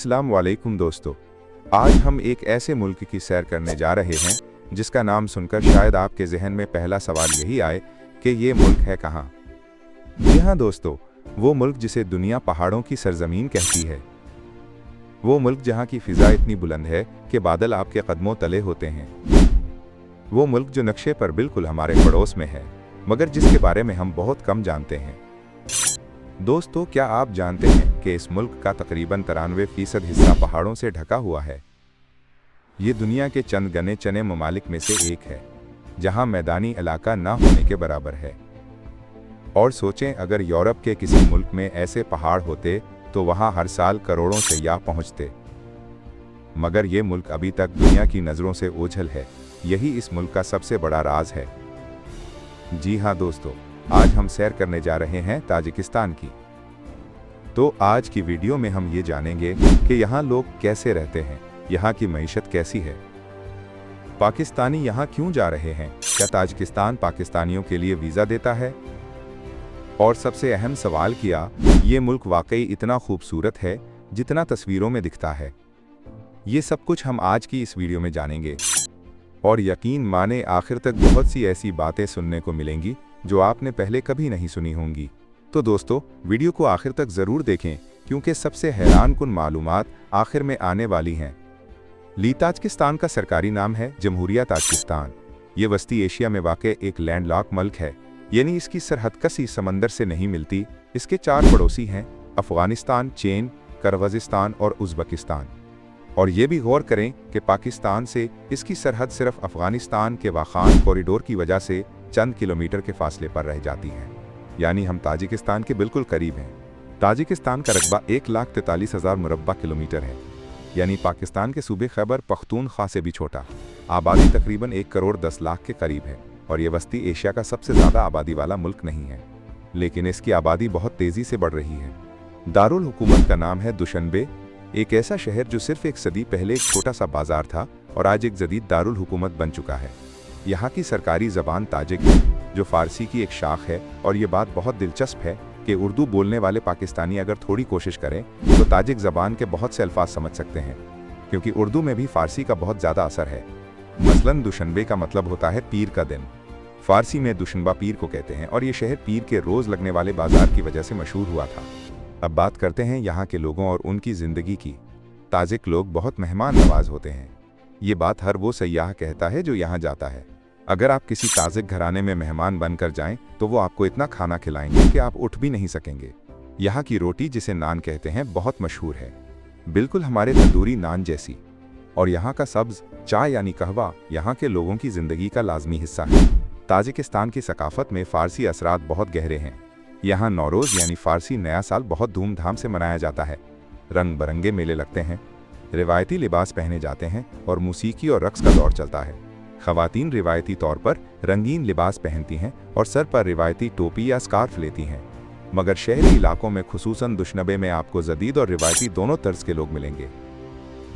अस्सलाम वालेकुम दोस्तों, आज हम एक ऐसे मुल्क की सैर करने जा रहे हैं जिसका नाम सुनकर शायद आपके जहन में पहला सवाल यही आए कि ये मुल्क है कहाँ। जी हाँ दोस्तों, वो मुल्क जिसे दुनिया पहाड़ों की सरजमीन कहती है। वो मुल्क जहाँ की फिजा इतनी बुलंद है कि बादल आपके कदमों तले होते हैं। वो मुल्क जो नक्शे पर बिल्कुल हमारे पड़ोस में है, मगर जिसके बारे में हम बहुत कम जानते हैं। दोस्तों, क्या आप जानते हैं कि इस मुल्क का तकरीबन 93% हिस्सा पहाड़ों से ढका हुआ है। ये दुनिया के चंद गने चने ममालिक में से एक है जहां मैदानी इलाका ना होने के बराबर है। और सोचें, अगर यूरोप के किसी मुल्क में ऐसे पहाड़ होते तो वहां हर साल करोड़ों सैयाह पहुंचते। मगर ये मुल्क अभी तक दुनिया की नज़रों से ओझल है। यही इस मुल्क का सबसे बड़ा राज है। जी हाँ दोस्तों, आज हम सैर करने जा रहे हैं ताजिकिस्तान की। तो आज की वीडियो में हम ये जानेंगे कि यहाँ लोग कैसे रहते हैं, यहाँ की मईशत कैसी है, पाकिस्तानी यहाँ क्यों जा रहे हैं, क्या ताजिकिस्तान पाकिस्तानियों के लिए वीज़ा देता है, और सबसे अहम सवाल किया, ये मुल्क वाकई इतना खूबसूरत है जितना तस्वीरों में दिखता है। ये सब कुछ हम आज की इस वीडियो में जानेंगे। और यकीन माने, आखिर तक बहुत सी ऐसी बातें सुनने को मिलेंगी जो आपने पहले कभी नहीं सुनी होंगी। तो दोस्तों, वीडियो को आखिर तक ज़रूर देखें क्योंकि सबसे हैरान कुन मालूमात आखिर में आने वाली हैं। ताजिकिस्तान का सरकारी नाम है जमहूरिया ताजिकिस्तान। ये वस्ती एशिया में वाक़ एक लैंडलॉक मुल्क है, यानी इसकी सरहद कसी समंदर से नहीं मिलती। इसके 4 पड़ोसी हैं, अफ़गानिस्तान, चीन, किर्गिज़स्तान और उज़्बेकिस्तान। और ये भी गौर करें कि पाकिस्तान से इसकी सरहद सिर्फ अफ़गानिस्तान के वाखान कॉरिडोर की वजह से चंद किलोमीटर के फासले पर रह जाती है, यानी हम ताजिकिस्तान के बिल्कुल करीब हैं। ताजिकिस्तान का रकबा 1,43,000 मुरब्बा किलोमीटर है, यानी पाकिस्तान के सूबे खैबर पख्तूनख्वा से भी छोटा। आबादी तकरीबन 1 करोड़ 10 लाख के करीब है, और ये वस्ती एशिया का सबसे ज़्यादा आबादी वाला मुल्क नहीं है, लेकिन इसकी आबादी बहुत तेज़ी से बढ़ रही है। दारुल हुकूमत का नाम है दुशनबे, एक ऐसा शहर जो सिर्फ एक सदी पहले एक छोटा सा बाजार था और आज एक जदीद दारुल हुकूमत बन चुका है। यहाँ की सरकारी ज़बान ताजिक है, जो फ़ारसी की एक शाख है। और ये बात बहुत दिलचस्प है कि उर्दू बोलने वाले पाकिस्तानी अगर थोड़ी कोशिश करें तो ताजिक ज़बान के बहुत से अल्फाज समझ सकते हैं, क्योंकि उर्दू में भी फ़ारसी का बहुत ज़्यादा असर है। मसलन दुशनबे का मतलब होता है पीर का दिन। फ़ारसी में दुशनबा पीर को कहते हैं, और ये शहर पीर के रोज़ लगने वाले बाजार की वजह से मशहूर हुआ था। अब बात करते हैं यहाँ के लोगों और उनकी ज़िंदगी की। ताजिक लोग बहुत मेहमान नवाज होते हैं। ये बात हर वो सयाह कहता है जो यहाँ जाता है। अगर आप किसी ताजिक घराने में मेहमान बनकर जाएं तो वो आपको इतना खाना खिलाएंगे कि आप उठ भी नहीं सकेंगे। यहाँ की रोटी, जिसे नान कहते हैं, बहुत मशहूर है, बिल्कुल हमारे तंदूरी नान जैसी। और यहाँ का सब्ज़ चाय यानी कहवा यहाँ के लोगों की ज़िंदगी का लाजमी हिस्सा है। ताजिकिस्तान की सकाफ़त में फ़ारसी असरात बहुत गहरे हैं। यहाँ नौरोज़ यानी फ़ारसी नया साल बहुत धूमधाम से मनाया जाता है। रंग बिरंगे मेले लगते हैं, रिवायती लिबास पहने जाते हैं और मौसीकी और रक्स का दौर चलता है। ख़वातीन रिवायती तौर पर रंगीन लिबास पहनती हैं और सर पर रिवायती टोपी या स्कार्फ लेती हैं। मगर शहरी इलाकों में, खुसूसन दुशनबे में, आपको जदीद और रिवायती दोनों तर्ज के लोग मिलेंगे।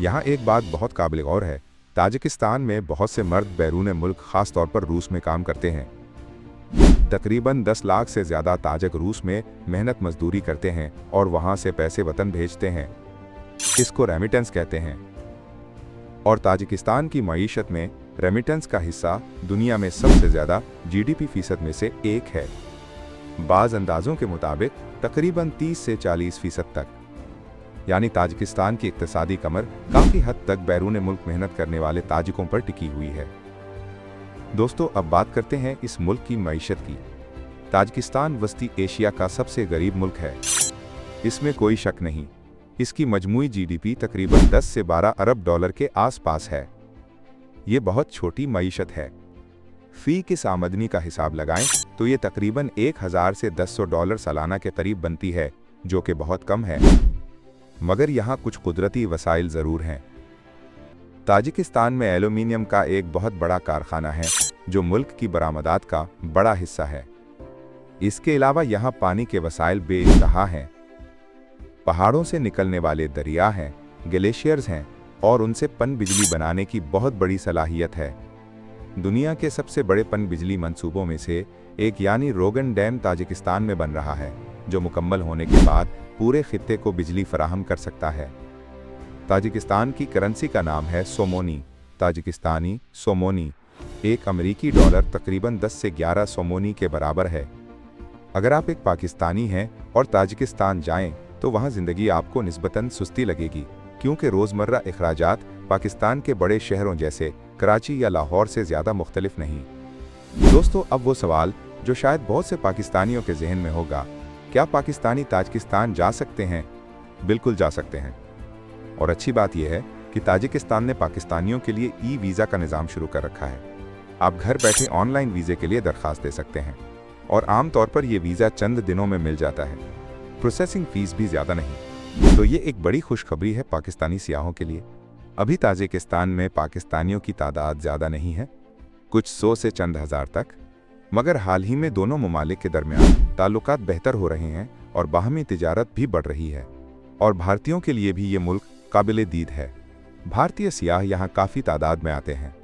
यहाँ एक बात बहुत काबिल गौर है, ताजिकिस्तान में बहुत से मर्द बैरून मुल्क, ख़ास तौर पर रूस में काम करते हैं। तकरीबन 10 लाख से ज़्यादा ताजिक रूस में मेहनत मजदूरी करते हैं और वहाँ से पैसे वतन भेजते हैं। इसको रेमिटेंस कहते हैं। और ताजिकिस्तान की मईशत में रेमिटेंस का हिस्सा दुनिया में सबसे ज़्यादा GDP फीसद में से एक है। बाज़ अंदाज़ों के मुताबिक तकरीबन 30 से 40% तक, यानी ताजिकिस्तान की इक्तिसादी कमर काफ़ी हद तक बैरून मुल्क मेहनत करने वाले ताजिकों पर टिकी हुई है। दोस्तों, अब बात करते हैं इस मुल्क की मईशत की। ताजिकिस्तान वस्ती एशिया का सबसे गरीब मुल्क है, इसमें कोई शक नहीं। इसकी मजमूई GDP तकरीबन 10 से 12 अरब डॉलर के आसपास है। ये बहुत छोटी मईशत है। फ़ी किस आमदनी का हिसाब लगाएं तो ये तकरीबन 1000 से 1100 डॉलर सालाना के करीब बनती है, जो कि बहुत कम है। मगर यहाँ कुछ कुदरती वसाइल ज़रूर हैं। ताजिकिस्तान में एल्यूमीनियम का एक बहुत बड़ा कारखाना है जो मुल्क की बरामदात का बड़ा हिस्सा है। इसके अलावा यहाँ पानी के वसाइल बेइंतहा हैं। पहाड़ों से निकलने वाले दरिया हैं, ग्लेशियर्स हैं, और उनसे पन बिजली बनाने की बहुत बड़ी सलाहियत है। दुनिया के सबसे बड़े पन बिजली मंसूबों में से एक यानी रोगन डैम ताजिकिस्तान में बन रहा है, जो मुकम्मल होने के बाद पूरे खित्ते को बिजली फराहम कर सकता है। ताजिकिस्तान की करेंसी का नाम है सोमोनी, ताजिकिस्तानी सोमोनी। एक अमेरिकी डॉलर तकरीबन 10 से 11 सोमोनी के बराबर है। अगर आप एक पाकिस्तानी हैं और ताजिकिस्तान जाएं, तो वहां ज़िंदगी आपको निस्बतन सुस्ती लगेगी, क्योंकि रोज़मर्रा अखराजात पाकिस्तान के बड़े शहरों जैसे कराची या लाहौर से ज़्यादा मुख्तलिफ नहीं। दोस्तों, अब वो सवाल जो शायद बहुत से पाकिस्तानियों के जहन में होगा, क्या पाकिस्तानी ताजिकिस्तान जा सकते हैं? बिल्कुल जा सकते हैं। और अच्छी बात यह है कि ताजिकिस्तान ने पाकिस्तानियों के लिए ई वीज़ा का निज़ाम शुरू कर रखा है। आप घर बैठे ऑनलाइन वीज़े के लिए दरख्वास्त दे सकते हैं और आम तौर पर यह वीज़ा चंद दिनों में मिल जाता है। प्रोसेसिंग फ़ीस भी ज़्यादा नहीं। तो ये एक बड़ी खुशखबरी है पाकिस्तानी सियाहों के लिए। अभी ताजिकिस्तान में पाकिस्तानियों की तादाद ज़्यादा नहीं है, कुछ 100 से चंद हज़ार तक, मगर हाल ही में दोनों ममालिक के दरमियान ताल्लुकात बेहतर हो रहे हैं और बाहमी तिजारत भी बढ़ रही है। और भारतीयों के लिए भी ये मुल्क काबिल दीद है। भारतीय सियाह यहाँ काफ़ी तादाद में आते हैं,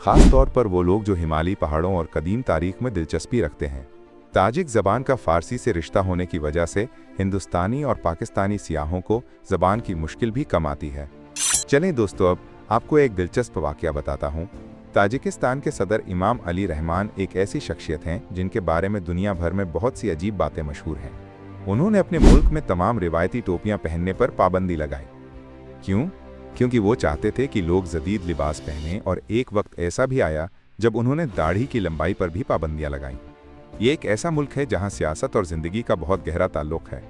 ख़ास तौर पर वो लोग जो हिमालयी पहाड़ों और कदीम तारीख में दिलचस्पी रखते हैं। ताजिक ज़बान का फ़ारसी से रिश्ता होने की वजह से हिंदुस्तानी और पाकिस्तानी सियाहों को ज़बान की मुश्किल भी कम आती है। चलें दोस्तों, अब आपको एक दिलचस्प वाक़या बताता हूँ। ताजिकिस्तान के सदर इमाम अली रहमान एक ऐसी शख्सियत हैं जिनके बारे में दुनिया भर में बहुत सी अजीब बातें मशहूर हैं। उन्होंने अपने मुल्क में तमाम रिवायती टोपियाँ पहनने पर पाबंदी लगाई। क्यों? क्योंकि वो चाहते थे कि लोग जदीद लिबास पहनें, और एक वक्त ऐसा भी आया जब उन्होंने दाढ़ी की लंबाई पर भी पाबंदियां लगाईं। ये एक ऐसा मुल्क है जहां सियासत और ज़िंदगी का बहुत गहरा ताल्लुक है।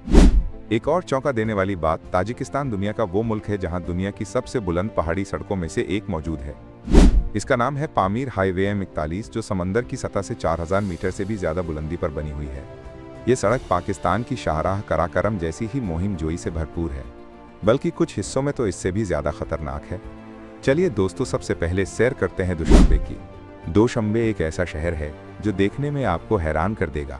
एक और चौंका देने वाली बात, ताजिकिस्तान दुनिया का वो मुल्क है जहां दुनिया की सबसे बुलंद पहाड़ी सड़कों में से एक मौजूद है। इसका नाम है पामीर हाईवे M41, जो समंदर की सतह से 4000 मीटर से भी ज़्यादा बुलंदी पर बनी हुई है। ये सड़क पाकिस्तान की शाहराह कराकरम जैसी ही मुहिम जोई से भरपूर है, बल्कि कुछ हिस्सों में तो इससे भी ज़्यादा खतरनाक है। चलिए दोस्तों, सबसे पहले सैर करते हैं दुशांबे की। दुशांबे एक ऐसा शहर है जो देखने में आपको हैरान कर देगा।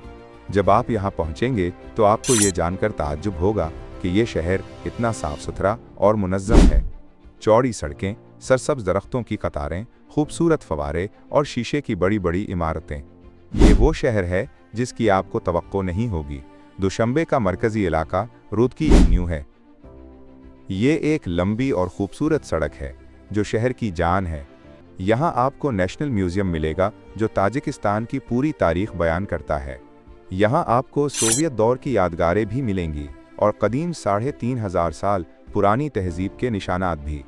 जब आप यहाँ पहुँचेंगे तो आपको ये जानकर ताज्जुब होगा कि ये शहर इतना साफ सुथरा और मुनज़्ज़म है। चौड़ी सड़कें, सरसब्ज़ दरख्तों की कतारें, खूबसूरत फवारे और शीशे की बड़ी बड़ी इमारतें। ये वो शहर है जिसकी आपको तवक्को नहीं होगी। दुशांबे का मरकज़ी इलाका रुदकी एवेन्यू है। ये एक लंबी और खूबसूरत सड़क है जो शहर की जान है। यहाँ आपको नेशनल म्यूज़ियम मिलेगा जो ताजिकिस्तान की पूरी तारीख बयान करता है। यहाँ आपको सोवियत दौर की यादगारें भी मिलेंगी और कदीम 3500 साल पुरानी तहजीब के निशानात भी।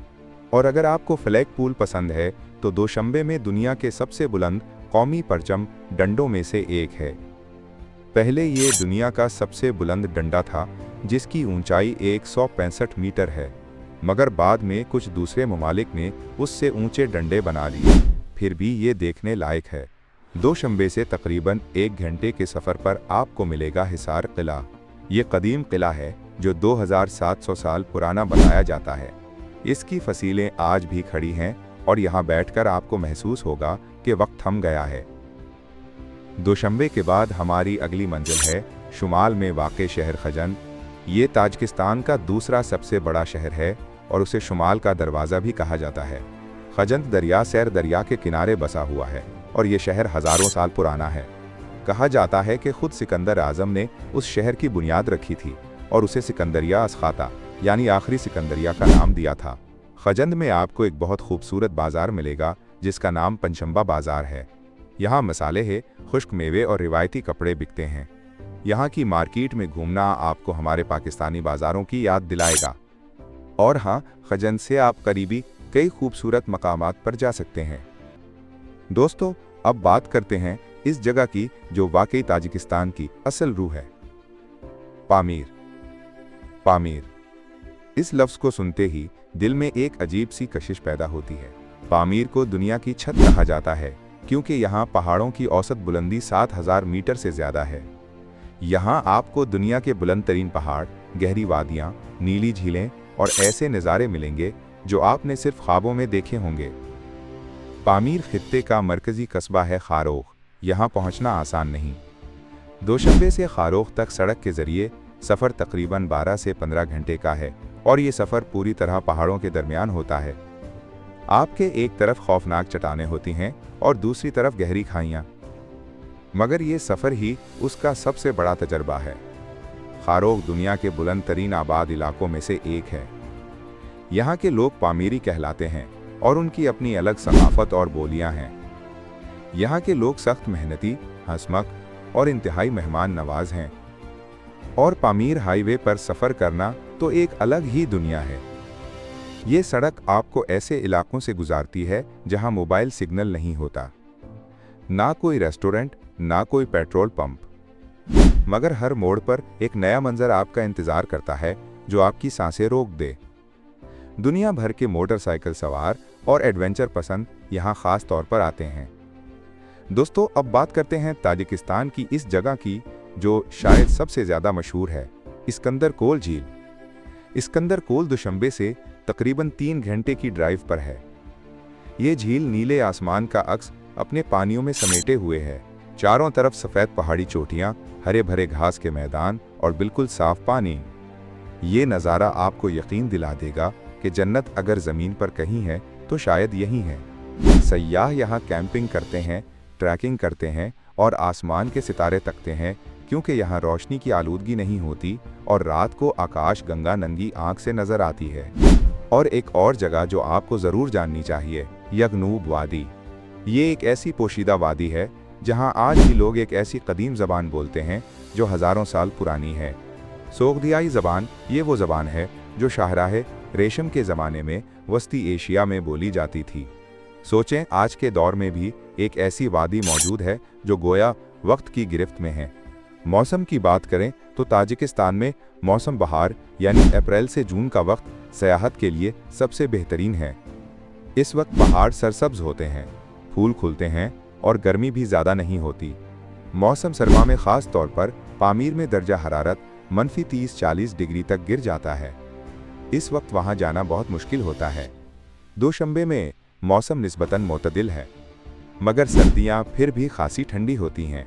और अगर आपको फ्लैग पूल पसंद है तो दुशांबे में दुनिया के सबसे बुलंद कौमी परचम डंडों में से एक है। पहले ये दुनिया का सबसे बुलंद डंडा था जिसकी ऊंचाई 165 मीटर है, मगर बाद में कुछ दूसरे ममालिक ने उससे ऊंचे डंडे बना लिए। फिर भी ये देखने लायक है। दुशांबे से तकरीबन 1 घंटे के सफ़र पर आपको मिलेगा हिसार किला। ये कदीम किला है जो 2700 साल पुराना बनाया जाता है। इसकी फसीलें आज भी खड़ी हैं और यहाँ बैठकर आपको महसूस होगा कि वक्त थम गया है। दुशांबे के बाद हमारी अगली मंजिल है शुमाल में वाक़े शहर खजंद। ये ताजिकिस्तान का दूसरा सबसे बड़ा शहर है और उसे शुमाल का दरवाज़ा भी कहा जाता है। खजंद दरिया सैर दरिया के किनारे बसा हुआ है और ये शहर हज़ारों साल पुराना है। कहा जाता है कि खुद सिकंदर आज़म ने उस शहर की बुनियाद रखी थी और उसे सिकंदरिया अस्खाता यानी आखिरी सिकंदरिया का नाम दिया था। खजंद में आपको एक बहुत खूबसूरत बाज़ार मिलेगा जिसका नाम पंचंबा बाज़ार है। यहाँ मसाले, खुश्क मेवे और रिवायती कपड़े बिकते हैं। यहाँ की मार्केट में घूमना आपको हमारे पाकिस्तानी बाज़ारों की याद दिलाएगा। और हाँ, खजंद से आप करीबी कई खूबसूरत मकामात पर जा सकते हैं। दोस्तों, अब बात करते हैं इस जगह की जो वाकई ताजिकिस्तान की असल रूह है, पामीर। पामीर, इस लफ्ज़ को सुनते ही दिल में एक अजीब सी कशिश पैदा होती है। पामीर को दुनिया की छत कहा जाता है क्योंकि यहाँ पहाड़ों की औसत बुलंदी 7000 मीटर से ज़्यादा है। यहाँ आपको दुनिया के बुलंद तरीन पहाड़, गहरी वादियाँ, नीली झीलें और ऐसे नज़ारे मिलेंगे जो आपने सिर्फ ख्वाबों में देखे होंगे। पामीर खित्ते का मरकज़ी कस्बा है खारोख। यहाँ पहुँचना आसान नहीं। दुशांबे से खारोख तक सड़क के ज़रिए सफ़र तकरीबन 12 से 15 घंटे का है और ये सफ़र पूरी तरह पहाड़ों के दरमियान होता है। आपके एक तरफ खौफनाक चट्टानें होती हैं और दूसरी तरफ गहरी खाइयाँ, मगर ये सफ़र ही उसका सबसे बड़ा तजर्बा है। खारोख दुनिया के बुलंद तरीन आबाद इलाकों में से एक है। यहाँ के लोग पामीरी कहलाते हैं और उनकी अपनी अलग सकाफत और बोलियां हैं। यहाँ के लोग सख्त मेहनती, हंसमख और इंतहाई मेहमान नवाज हैं। और पामीर हाईवे पर सफ़र करना तो एक अलग ही दुनिया है। ये सड़क आपको ऐसे इलाकों से गुजारती है जहाँ मोबाइल सिग्नल नहीं होता, ना कोई रेस्टोरेंट, ना कोई पेट्रोल पंप, मगर हर मोड़ पर एक नया मंजर आपका इंतज़ार करता है जो आपकी सांसें रोक दे। दुनिया भर के मोटरसाइकिल सवार और एडवेंचर पसंद यहाँ ख़ास तौर पर आते हैं। दोस्तों, अब बात करते हैं ताजिकिस्तान की इस जगह की जो शायद सबसे ज़्यादा मशहूर है, इस्कंदर कोल झील। इस्कंदर कोल दुशंबे से तकरीबन 3 घंटे की ड्राइव पर है। ये झील नीले आसमान का अक्स अपने पानियों में समेटे हुए है। चारों तरफ सफ़ेद पहाड़ी चोटियाँ, हरे भरे घास के मैदान और बिल्कुल साफ पानी। ये नज़ारा आपको यकीन दिला देगा कि जन्नत अगर ज़मीन पर कहीं है तो शायद यही है। सयाह यहाँ कैंपिंग करते हैं, ट्रैकिंग करते हैं और आसमान के सितारे तकते हैं, क्योंकि यहाँ रोशनी की आलूदगी नहीं होती और रात को आकाश गंगा नंगी आंख से नज़र आती है। और एक और जगह जो आपको ज़रूर जाननी चाहिए, यगनूब वादी। ये एक ऐसी पोशीदा वादी है जहाँ आज भी लोग एक ऐसी कदीम ज़बान बोलते हैं जो हज़ारों साल पुरानी है। सोगदियाई ज़बान ये वो ज़बान है जो शाहराहे रेशम के ज़माने में वस्ती एशिया में बोली जाती थी। सोचें, आज के दौर में भी एक ऐसी वादी मौजूद है जो गोया वक्त की गिरफ्त में है। मौसम की बात करें तो ताजिकिस्तान में मौसम बहार यानी अप्रैल से जून का वक्त सयाहत के लिए सबसे बेहतरीन है। इस वक्त पहाड़ सरसब्ज होते हैं, फूल खुलते हैं और गर्मी भी ज़्यादा नहीं होती। मौसम सरमा में ख़ास तौर पर पामीर में दर्जा हरारत -30-40 डिग्री तक गिर जाता है। इस वक्त वहाँ जाना बहुत मुश्किल होता है। दोशंबे में मौसम निस्बतन मोतदिल है, मगर सर्दियाँ फिर भी खासी ठंडी होती हैं।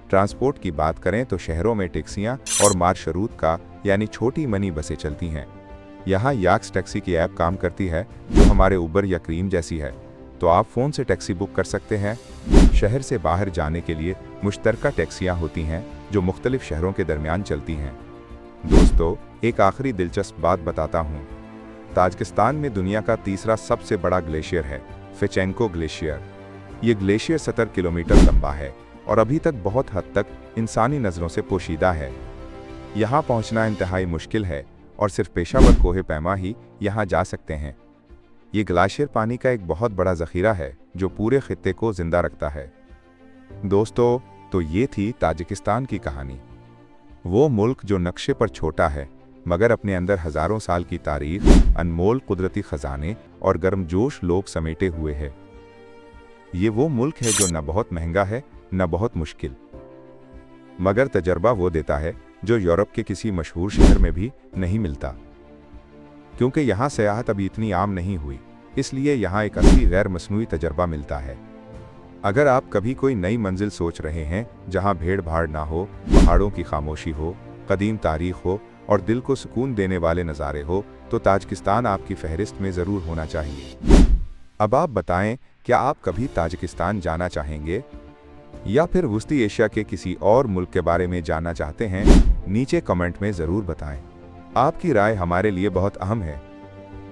ट्रांसपोर्ट की बात करें तो शहरों में टैक्सियाँ और मार्शरूत का यानी छोटी मनी बसें चलती हैं। यहाँ याक्स टैक्सी की ऐप काम करती है जो हमारे उबर या क्रीम जैसी है, तो आप फ़ोन से टैक्सी बुक कर सकते हैं। शहर से बाहर जाने के लिए मुश्तरका टैक्सियाँ होती हैं जो मुख्तलिफ शहरों के दरमियान चलती हैं। दोस्तों, एक आखिरी दिलचस्प बात बताता हूँ। ताजिकिस्तान में दुनिया का तीसरा सबसे बड़ा ग्लेशियर है फेचेंको ग्लेशियर। ये ग्लेशियर 70 किलोमीटर लंबा है और अभी तक बहुत हद तक इंसानी नज़रों से पोशीदा है। यहाँ पहुँचना इंतहाई मुश्किल है और सिर्फ पेशावर कोहे पैमा ही यहाँ जा सकते हैं। ये ग्लेशियर पानी का एक बहुत बड़ा ज़ख़ीरा है जो पूरे खित्ते को ज़िंदा रखता है। दोस्तों, तो ये थी ताजिकिस्तान की कहानी। वो मुल्क जो नक्शे पर छोटा है मगर अपने अंदर हज़ारों साल की तारीख, अनमोल कुदरती ख़जाने और गर्मजोश लोग समेटे हुए है। ये वो मुल्क है जो न बहुत महंगा है न बहुत मुश्किल, मगर तजर्बा वो देता है जो यूरोप के किसी मशहूर शहर में भी नहीं मिलता। क्योंकि यहाँ सयाहत अभी इतनी आम नहीं हुई, इसलिए यहाँ एक असली गैर मसनूई तजर्बा मिलता है। अगर आप कभी कोई नई मंजिल सोच रहे हैं जहाँ भीड़ भाड़ ना हो, पहाड़ों की खामोशी हो, कदीम तारीख हो और दिल को सुकून देने वाले नज़ारे हो, तो ताजिकिस्तान आपकी फहरिस्त में ज़रूर होना चाहिए। अब आप बताएं, क्या आप कभी ताजिकिस्तान जाना चाहेंगे या फिर वस्ती एशिया के किसी और मुल्क के बारे में जानना चाहते हैं? नीचे कमेंट में ज़रूर बताएं। आपकी राय हमारे लिए बहुत अहम है।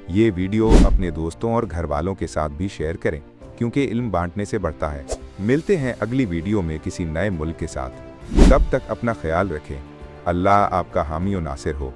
ये वीडियो अपने दोस्तों और घर वालों के साथ भी शेयर करें, क्योंकि इल्म बांटने से बढ़ता है। मिलते हैं अगली वीडियो में किसी नए मुल्क के साथ। तब तक अपना ख्याल रखें। अल्लाह आपका हामी और नासिर हो।